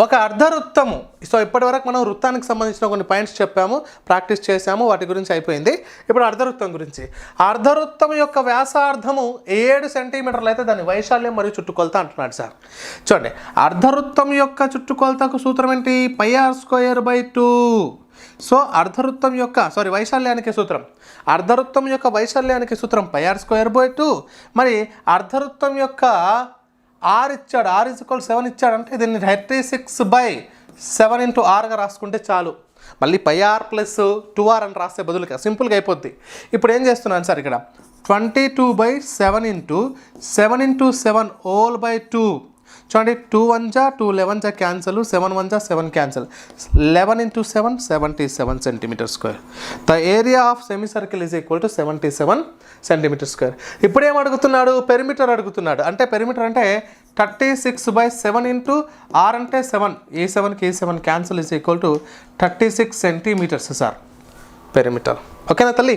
ఒక అర్ధవృత్తము. సో ఇప్పటివరకు మనం వృత్తానికి సంబంధించిన కొన్ని పాయింట్స్ చెప్పాము, ప్రాక్టీస్ చేసాము, వాటి గురించి అయిపోయింది. ఇప్పుడు అర్ధవృత్తం గురించి. అర్ధవృత్తం యొక్క వ్యాసార్థము 7 సెంటీమీటర్లు అయితే దాని వైశాల్యం మరియు చుట్టుకొలత అంటున్నాడు సార్. చూడండి, అర్ధవృత్తం యొక్క చుట్టుకొలతకు సూత్రం ఏంటి? πr²/2. సో అర్ధవృత్తం యొక్క వైశాల్యానికి సూత్రం, అర్ధవృత్తం యొక్క వైశాల్యానికి సూత్రం πr²/2. మరి అర్ధవృత్తం యొక్క r ఇచ్చాడు, r = 7 ఇచ్చాడంటే దీన్ని 36/7 × rగా రాసుకుంటే చాలు. మళ్ళీ πr + 2r అని రాస్తే బదులుగా సింపుల్గా అయిపోద్ది. ఇప్పుడు ఏం చేస్తున్నాను సార్, ఇక్కడ 22/7 × 7 × 7 whole/2. చూడండి, 2 1 జా 2 11 జా క్యాన్సల్, 7 1 జా 7 cancel. 11 × 7 77 cm². The area of semi circle is equal to 77 cm². ఇప్పుడు ఏం అడుగుతున్నాడు? పెరిమీటర్ అడుగుతున్నాడు. అంటే పెరిమీటర్ అంటే 36/7 × r అంటే 7, ఈ 7కి ఈ 7 cancel is equal to 36 cm sir perimeter. ఓకేనా తల్లి?